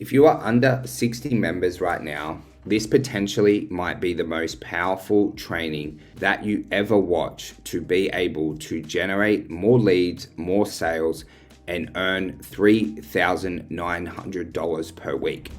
If you are under 60 members right now, this potentially might be the most powerful training that you ever watch to be able to generate more leads, more sales, and earn $3,900 per week.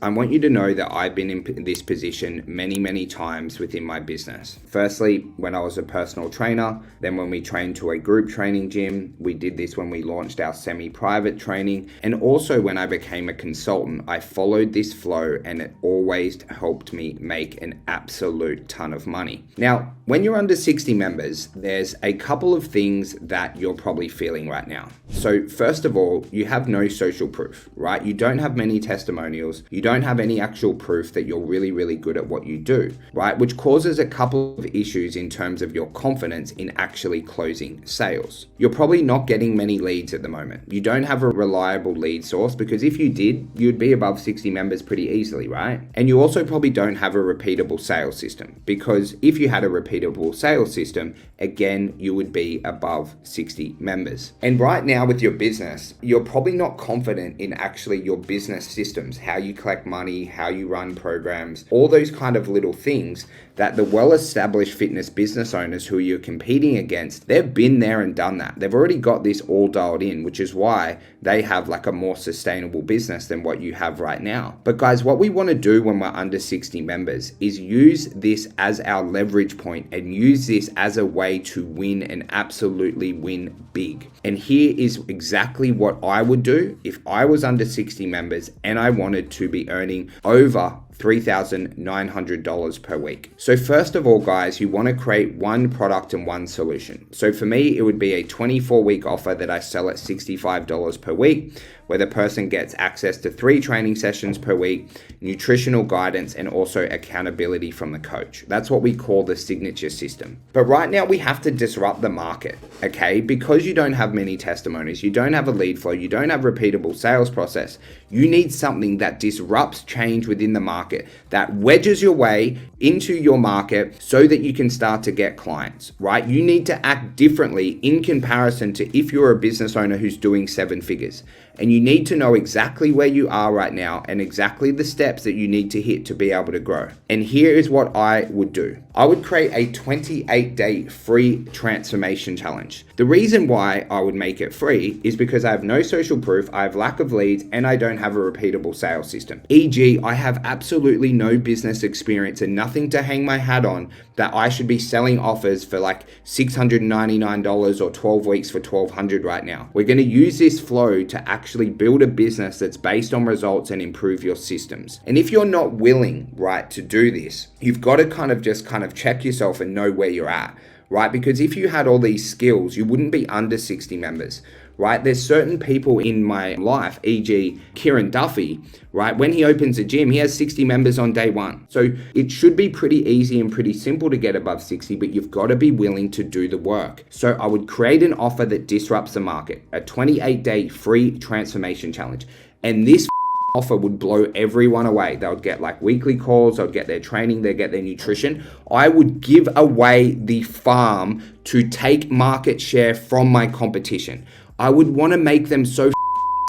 I want you to know that I've been in this position many times within my business. Firstly, when I was a personal trainer, then when we trained to a group training gym, we did this when we launched our semi-private training, and also when I became a consultant, I followed this flow and it always helped me make an absolute ton of money. Now, when you're under 60 members, there's a couple of things that you're probably feeling right now. So first of all, you have no social proof, right? You don't have many testimonials. You don't have any actual proof that you're really good at what you do, right? Which causes a couple of issues in terms of your confidence in actually closing sales. You're probably not getting many leads at the moment. You don't have a reliable lead source, because if you did, you'd be above 60 members pretty easily, right? And you also probably don't have a repeatable sales system, because if you had a repeatable sales system, again, you would be above 60 members. And right now with your business, you're probably not confident in actually your business systems, how you collect money, how you run programs, all those kind of little things that the well-established fitness business owners who you're competing against, they've been there and done that. They've already got this all dialed in, which is why they have like a more sustainable business than what you have right now. But guys, what we want to do when we're under 60 members is use this as our leverage point and use this as a way to win and absolutely win big. And here is exactly what I would do if I was under 60 members and I wanted to be earning over $3,900 per week. So first of all, guys, you want to create one product and one solution. So for me, it would be a 24-week offer that I sell at $65 per week, where the person gets access to 3 training sessions per week, nutritional guidance, and also accountability from the coach. That's what we call the signature system. But right now we have to disrupt the market, okay? Because you don't have many testimonies, you don't have a lead flow, you don't have a repeatable sales process, you need something that disrupts change within the market, that wedges your way into your market so that you can start to get clients, right? You need to act differently in comparison to if you're a business owner who's doing 7 figures. And you need to know exactly where you are right now and exactly the steps that you need to hit to be able to grow. And here is what I would do. I would create a 28-day free transformation challenge. The reason why I would make it free is because I have no social proof, I have lack of leads, and I don't have a repeatable sales system. E.g., I have absolutely no business experience and nothing to hang my hat on that I should be selling offers for like $699 or 12 weeks for $1,200 right now. We're going to use this flow to actually build a business that's based on results and improve your systems. And if you're not willing, right, to do this, you've got to kind of check yourself and know where you're at, right? Because if you had all these skills, you wouldn't be under 60 members, right? There's certain people in my life, e.g. Kieran Duffy, right? When he opens a gym, he has 60 members on day 1. So it should be pretty easy and pretty simple to get above 60, but you've got to be willing to do the work. So I would create an offer that disrupts the market, a 28-day free transformation challenge. And this offer would blow everyone away. They would get like weekly calls, they would get their training, they get their nutrition. I would give away the farm to take market share from my competition. I would want to make them so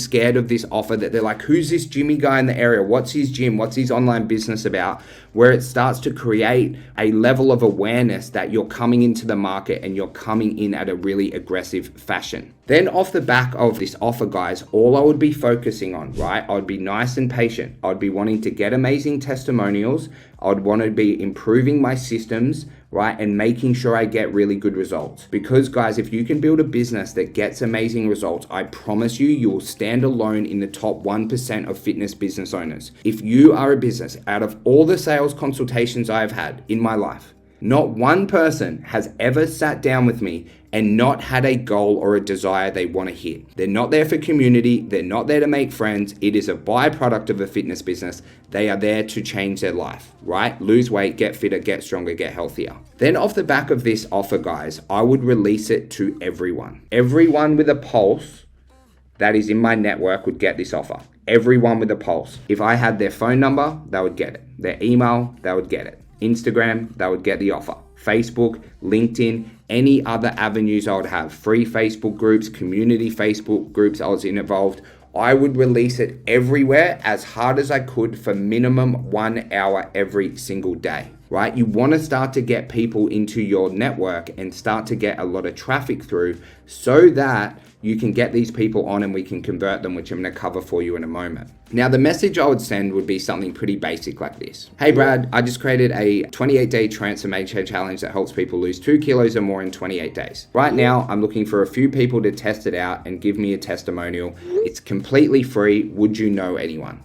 scared of this offer that they're like, who's this Jimmy guy in the area? What's his gym? What's his online business about? Where it starts to create a level of awareness that you're coming into the market and you're coming in at a really aggressive fashion. Then off the back of this offer, guys, all I would be focusing on, right? I would be nice and patient. I'd be wanting to get amazing testimonials. I would want to be improving my systems, right? And making sure I get really good results. Because guys, if you can build a business that gets amazing results, I promise you will stand alone in the top 1% of fitness business owners. If you are a business, out of all the sales consultations I've had in my life, not one person has ever sat down with me and not had a goal or a desire they want to hit. They're not there for community. They're not there to make friends. It is a byproduct of a fitness business. They are there to change their life, right? Lose weight, get fitter, get stronger, get healthier. Then off the back of this offer, guys, I would release it to everyone. Everyone with a pulse that is in my network would get this offer. Everyone with a pulse. If I had their phone number, they would get it. Their email, they would get it. Instagram, they would get the offer. Facebook, LinkedIn, any other avenues I would have, free Facebook groups, community Facebook groups I was involved. I would release it everywhere as hard as I could for minimum 1 hour every single day, right? You want to start to get people into your network and start to get a lot of traffic through so that you can get these people on and we can convert them, which I'm going to cover for you in a moment. Now, the message I would send would be something pretty basic like this. Hey, Brad, I just created a 28-day transformation challenge that helps people lose 2 kilos or more in 28 days. Right now, I'm looking for a few people to test it out and give me a testimonial. It's completely free. Would you know anyone?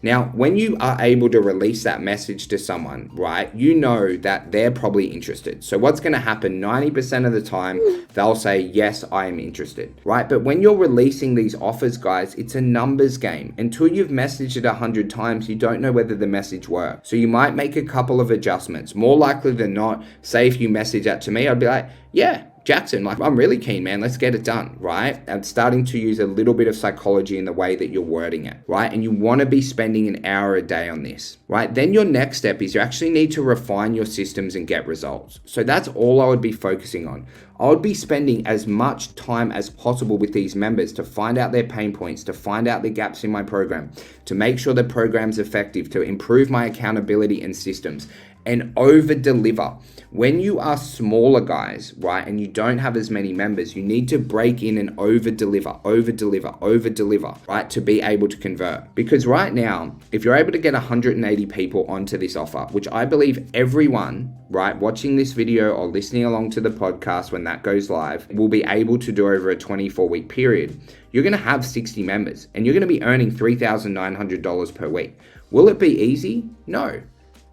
Now, when you are able to release that message to someone, right, you know that they're probably interested. So what's going to happen 90% of the time, they'll say, yes, I am interested, right? But when you're releasing these offers, guys, it's a numbers game. Until you've messaged it 100 times, you don't know whether the message works. So you might make a couple of adjustments. More likely than not, say if you message that to me, I'd be like, yeah, Jackson, like, I'm really keen, man. Let's get it done, right? And starting to use a little bit of psychology in the way that you're wording it, right? And you want to be spending an hour a day on this, right? Then your next step is you actually need to refine your systems and get results. So that's all I would be focusing on. I would be spending as much time as possible with these members to find out their pain points, to find out the gaps in my program, to make sure the program's effective, to improve my accountability and systems, and over deliver. When you are smaller, guys, right, and you don't have as many members, you need to break in and over deliver, right, to be able to convert. Because right now, if you're able to get 180 people onto this offer, which I believe everyone, right, watching this video or listening along to the podcast when that goes live, will be able to do over a 24-week period, you're going to have 60 members and you're going to be earning $3,900 per week. Will it be easy? No.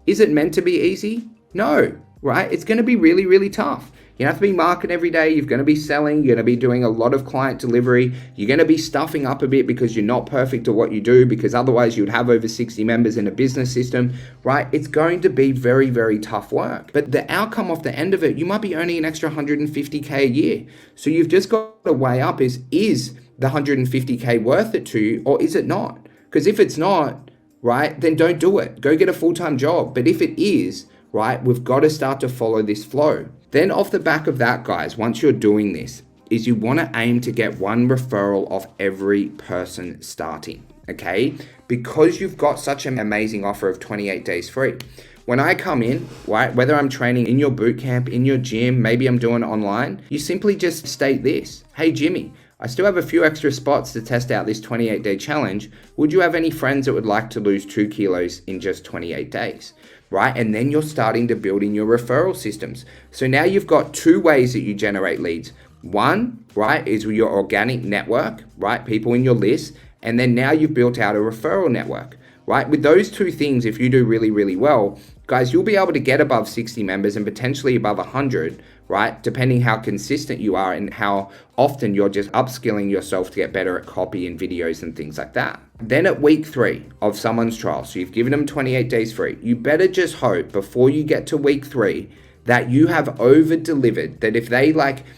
Is it meant to be easy? No, right? It's going to be really, really tough. You have to be marketing every day. You're going to be selling. You're going to be doing a lot of client delivery. You're going to be stuffing up a bit because you're not perfect at what you do, because otherwise you'd have over 60 members in a business system, right? It's going to be very, very tough work. But the outcome off the end of it, you might be earning an extra 150K a year. So you've just got to weigh up is the 150K worth it to you or is it not? Because if it's not, right, then don't do it. Go get a full-time job. But if it is, right, we've got to start to follow this flow. Then off the back of that, guys, once you're doing this, is you want to aim to get 1 referral off every person starting, okay? Because you've got such an amazing offer of 28 days free. When I come in, right, whether I'm training in your boot camp, in your gym, maybe I'm doing it online, you simply just state this. Hey, Jimmy, I still have a few extra spots to test out this 28-day challenge. Would you have any friends that would like to lose 2 kilos in just 28 days? Right? And then you're starting to build in your referral systems. So now you've got 2 ways that you generate leads. One, right, is your organic network, right? People in your list. And then now you've built out a referral network, right? With those 2 things, if you do really, really well, guys, you'll be able to get above 60 members and potentially above 100, right? Depending how consistent you are and how often you're just upskilling yourself to get better at copy and videos and things like that. Then at week 3 of someone's trial, so you've given them 28 days free, you better just hope before you get to week 3 that you have over delivered, that if they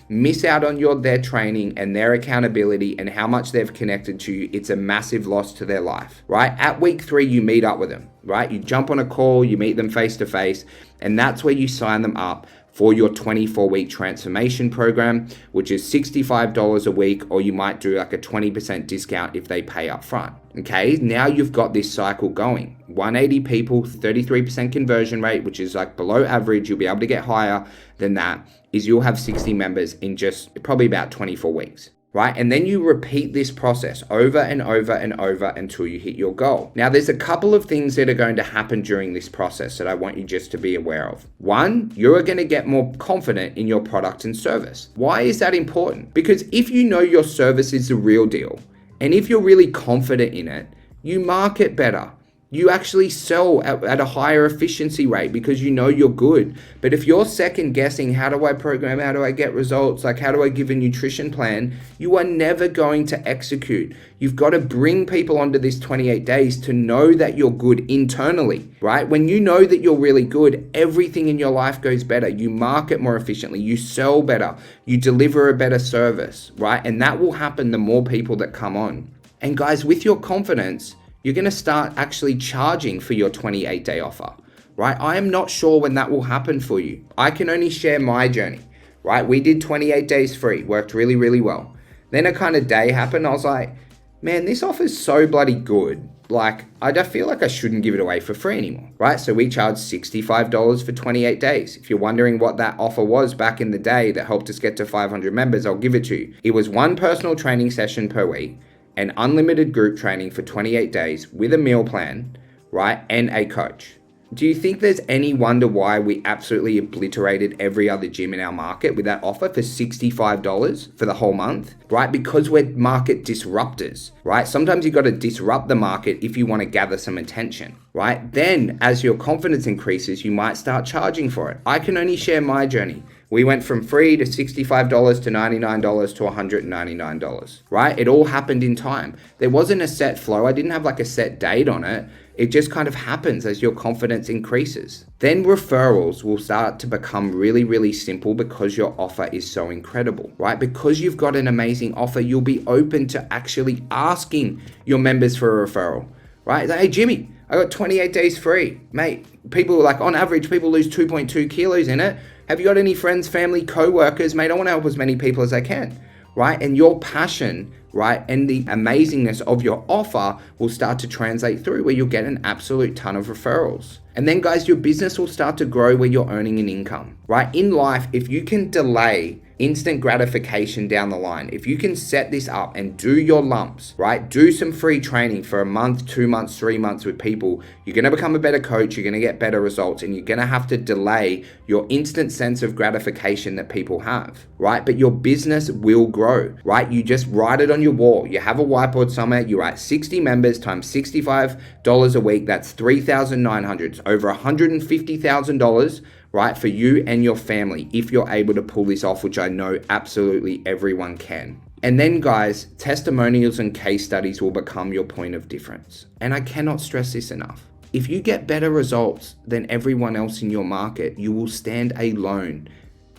miss out on their training and their accountability and how much they've connected to you, it's a massive loss to their life, right? At week 3, you meet up with them, right? You jump on a call, you meet them face to face, and that's where you sign them up for your 24-week transformation program, which is $65 a week, or you might do a 20% discount if they pay up front. Okay, now you've got this cycle going. 180 people, 33% conversion rate, which is below average. You'll be able to get higher than that, is you'll have 60 members in just probably about 24 weeks. Right? And then you repeat this process over and over and over until you hit your goal. Now, there's a couple of things that are going to happen during this process that I want you just to be aware of. One, you're going to get more confident in your product and service. Why is that important? Because if you know your service is the real deal, and if you're really confident in it, you market better. You actually sell at a higher efficiency rate because you know you're good. But if you're second guessing, how do I program? How do I get results? How do I give a nutrition plan? You are never going to execute. You've got to bring people onto this 28 days to know that you're good internally, right? When you know that you're really good, everything in your life goes better. You market more efficiently, you sell better, you deliver a better service, right? And that will happen the more people that come on. And guys, with your confidence, you're going to start actually charging for your 28-day offer, right? I am not sure when that will happen for you. I can only share my journey, right? We did 28 days free, worked really, really well. Then a kind of day happened. I was like, man, this offer's so bloody good. Like, I don't feel like I shouldn't give it away for free anymore, right? So we charged $65 for 28 days. If you're wondering what that offer was back in the day that helped us get to 500 members, I'll give it to you. It was one personal training session per week and unlimited group training for 28 days with a meal plan, right? And a coach. Do you think there's any wonder why we absolutely obliterated every other gym in our market with that offer for $65 for the whole month, right? Because we're market disruptors, right? Sometimes you got to disrupt the market if you want to gather some attention, right? Then as your confidence increases, you might start charging for it. I can only share my journey. We went from free to $65 to $99 to $199, right? It all happened in time. There wasn't a set flow. I didn't have like a set date on it. It just kind of happens as your confidence increases. Then referrals will start to become really, really simple because your offer is so incredible, right? Because you've got an amazing offer, you'll be open to actually asking your members for a referral, right? Hey, Jimmy, I got 28 days free. Mate, people like on average, people lose 2.2 kilos in it. Have you got any friends, family, co-workers? Mate, I want to help as many people as I can, right? And your passion, right, and the amazingness of your offer will start to translate through where you'll get an absolute ton of referrals. And then guys, your business will start to grow where you're earning an income, right? In life, if you can delay instant gratification down the line, if you can set this up and do your lumps, right? Do some free training for a month, 2 months, 3 months with people, you're going to become a better coach, you're going to get better results, and you're going to have to delay your instant sense of gratification that people have, right? But your business will grow, right? You just write it on your wall. You have a whiteboard somewhere, you write 60 members times $65 a week, that's $3,900. It's over $150,000, right, for you and your family if you're able to pull this off, which I know absolutely everyone can. And then guys, testimonials and case studies will become your point of difference. And I cannot stress this enough. If you get better results than everyone else in your market, you will stand alone,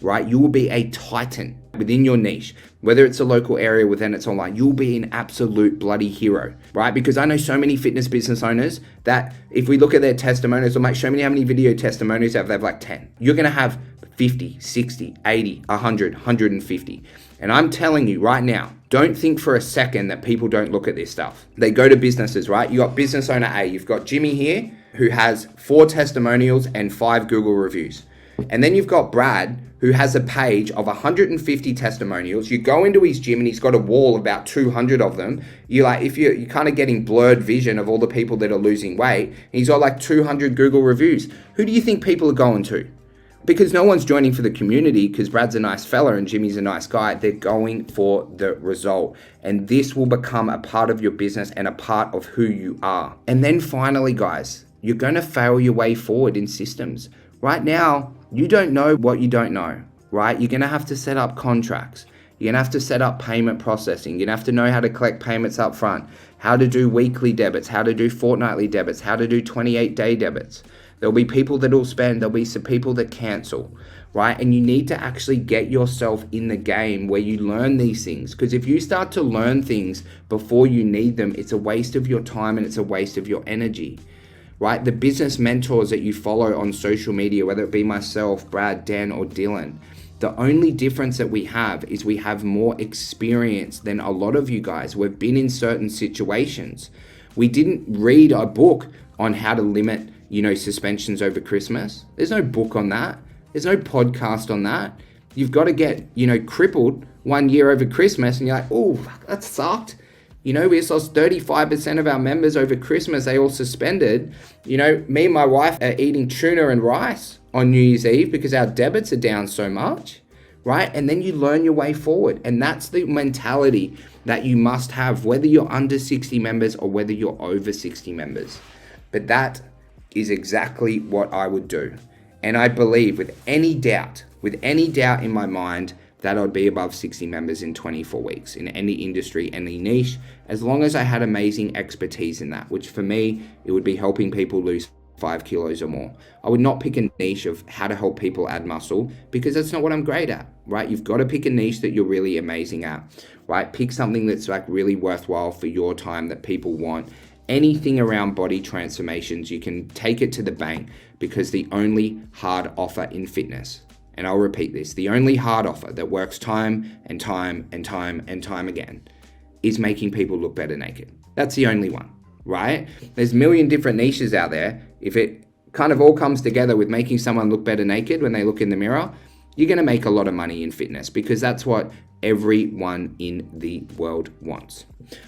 right? You will be a titan within your niche, whether it's a local area, within it's online, you'll be an absolute bloody hero, right? Because I know so many fitness business owners that if we look at their testimonials, I'm like, show me how many video testimonials they have like 10. You're going to have 50, 60, 80, 100, 150. And I'm telling you right now, don't think for a second that people don't look at this stuff. They go to businesses, right? You got business owner A, you've got Jimmy here who has 4 testimonials and 5 Google reviews. And then you've got Brad, who has a page of 150 testimonials. You go into his gym and he's got a wall of about 200 of them. You're kind of getting blurred vision of all the people that are losing weight. And he's got like 200 Google reviews. Who do you think people are going to? Because no one's joining for the community because Brad's a nice fella and Jimmy's a nice guy. They're going for the result. And this will become a part of your business and a part of who you are. And then finally, guys, you're going to fail your way forward in systems. Right now, you don't know what you don't know, right? You're going to have to set up contracts. You're going to have to set up payment processing. You're going to have to know how to collect payments up front, how to do weekly debits, how to do fortnightly debits, how to do 28-day debits. There'll be people that will spend. There'll be some people that cancel, right? And you need to actually get yourself in the game where you learn these things. Because if you start to learn things before you need them, it's a waste of your time and it's a waste of your energy. Right? The business mentors that you follow on social media, whether it be myself, Brad, Dan, or Dylan, the only difference that we have is we have more experience than a lot of you guys. We've been in certain situations. We didn't read a book on how to limit, suspensions over Christmas. There's no book on that. There's no podcast on that. You've got to get, crippled 1 year over Christmas and you're like, oh, that sucked. We lost 35% of our members over Christmas. They all suspended. Me and my wife are eating tuna and rice on New Year's Eve because our debits are down so much, right? And then you learn your way forward. And that's the mentality that you must have, whether you're under 60 members or whether you're over 60 members. But that is exactly what I would do. And I believe with any doubt in my mind, that I'd be above 60 members in 24 weeks in any industry, any niche, as long as I had amazing expertise in that, which for me, it would be helping people lose 5 kilos or more. I would not pick a niche of how to help people add muscle because that's not what I'm great at, right? You've got to pick a niche that you're really amazing at, right? Pick something that's like really worthwhile for your time that people want anything around body transformations, you can take it to the bank, because the only hard offer in fitness, and I'll repeat this, the only hard offer that works time and time and time and time again is making people look better naked. That's the only one, right? There's a million different niches out there. If it kind of all comes together with making someone look better naked when they look in the mirror, you're going to make a lot of money in fitness, because that's what everyone in the world wants.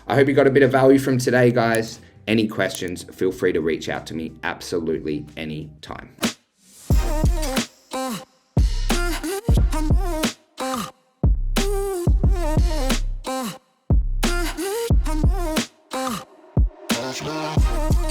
I hope you got a bit of value from today, guys. Any questions, feel free to reach out to me absolutely anytime. Let's go.